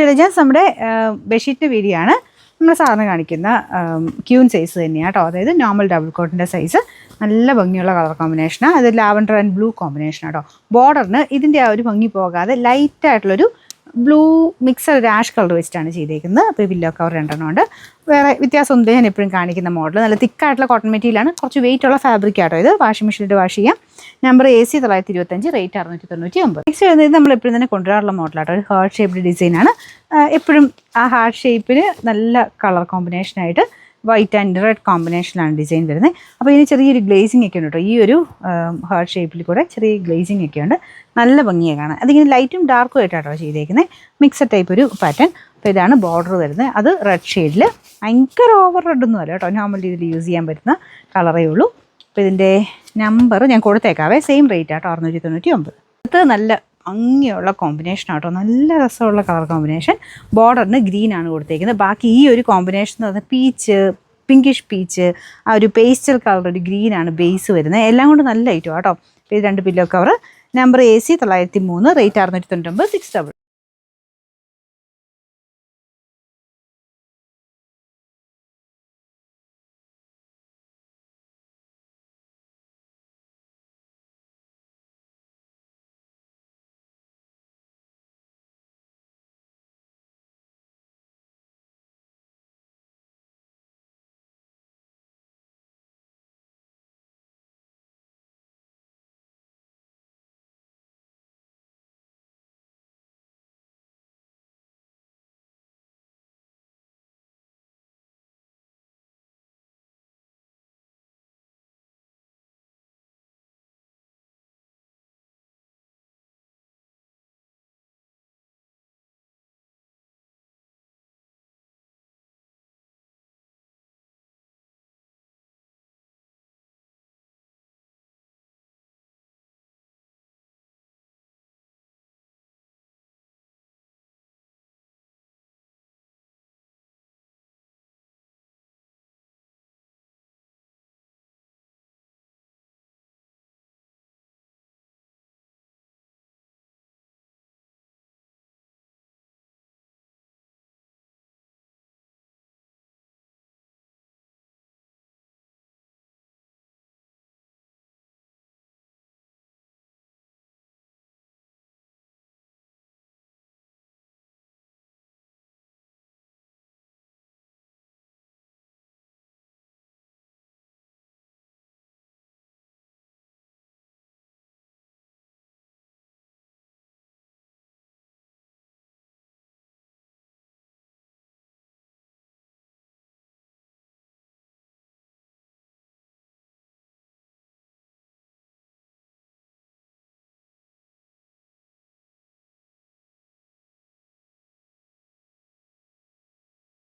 Intelligence നമ്മുടെ ബെഡ്ഷീറ്റിൻ്റെ വീതിയാണ് നമ്മൾ സാധാരണ കാണിക്കുന്ന ക്യൂൻ സൈസ് തന്നെയാണ് കേട്ടോ. അതായത് നോർമൽ ഡബിൾ കോട്ടിൻ്റെ സൈസ്. നല്ല ഭംഗിയുള്ള കളർ കോമ്പിനേഷനാണ്. അത് ലാവൻഡർ ആൻഡ് ബ്ലൂ കോമ്പിനേഷനാണ് കേട്ടോ. ബോർഡറിന് ഇതിൻ്റെ ആ ഒരു ഭംഗി പോകാതെ ലൈറ്റായിട്ടുള്ളൊരു ബ്ലൂ മിക്സഡ് ഒരു ആഷ് കളർ വെച്ചിട്ടാണ് ചെയ്തേക്കുന്നത്. അപ്പോൾ പില്ലോ കവർ 2 ഉണ്ട്. വേറെ വ്യത്യാസമൊന്നും ഞാൻ എപ്പോഴും കാണിക്കുന്ന മോഡൽ. നല്ല തിക്കായിട്ടുള്ള കോട്ടൺ മെറ്റീരിയലാണ്. കുറച്ച് വെയിറ്റ് ഉള്ള ഫാബ്രിക് ആട്ടോ ഇത്. വാഷിംഗ് മെഷീനിൽ വാഷ് ചെയ്യാം. Number AC 925, rate 699. നെക്സ്റ്റ് വരുന്നത് നമ്മൾ എപ്പോഴും തന്നെ കൊണ്ടുവരാറുള്ള മോഡലാട്ടോ. ഒരു ഹാർട്ട് ഷേപ്ഡ് ഡിസൈനാണ്. എപ്പോഴും ആ ഹാർട്ട് ഷേപ്പിന് നല്ല കളർ കോമ്പിനേഷനായിട്ട് വൈറ്റ് ആൻഡ് റെഡ് കോമ്പിനേഷനിലാണ് ഡിസൈൻ വരുന്നത്. അപ്പോൾ ഇതിന് ചെറിയൊരു ഗ്ലേസിംഗ് ഒക്കെ ഉണ്ട് കേട്ടോ. ഈ ഒരു ഹാർട്ട് ഷേപ്പിൽ കൂടെ ചെറിയ ഗ്ലേസിംഗ് ഒക്കെ ഉണ്ട്. നല്ല ഭംഗിയാണ് കാണാൻ. അതിങ്ങനെ ലൈറ്റും ഡാർക്കും ആയിട്ടാട്ടോ ചെയ്തേക്കുന്നത്. മിക്സഡ് ടൈപ്പ് ഒരു പാറ്റേൺ. അപ്പോൾ ഇതാണ് ബോർഡർ വരുന്നത്. അത് റെഡ് ഷെയ്ഡിൽ. ഭയങ്കര ഓവർ റെഡൊന്നും അല്ല കേട്ടോ. നോർമൽ രീതിയിൽ യൂസ് ചെയ്യാൻ പറ്റുന്ന കളറേ ഉള്ളൂ. അപ്പോൾ ഇതിൻ്റെ നമ്പർ ഞാൻ കൊടുത്തേക്കാവേ. സെയിം റേറ്റ് ആട്ടോ, 699. ഇത് നല്ല ഭംഗിയുള്ള കോമ്പിനേഷൻ ആട്ടോ. നല്ല രസമുള്ള കളർ കോമ്പിനേഷൻ. ബോർഡറിന് ഗ്രീൻ ആണ് കൊടുത്തേക്കുന്നത്. ബാക്കി ഈ ഒരു കോമ്പിനേഷൻ എന്ന് പറഞ്ഞാൽ പീച്ച്, പിങ്കിഷ് പീച്ച്, ആ ഒരു പേസ്റ്റൽ കളർ ഒരു ഗ്രീനാണ് ബേസ് വരുന്നത്. എല്ലാം കൊണ്ട് നല്ല ഐറ്റം ആട്ടോ. ഇത് 2 pillow cover. Number AC 903, rate 699, 6 double.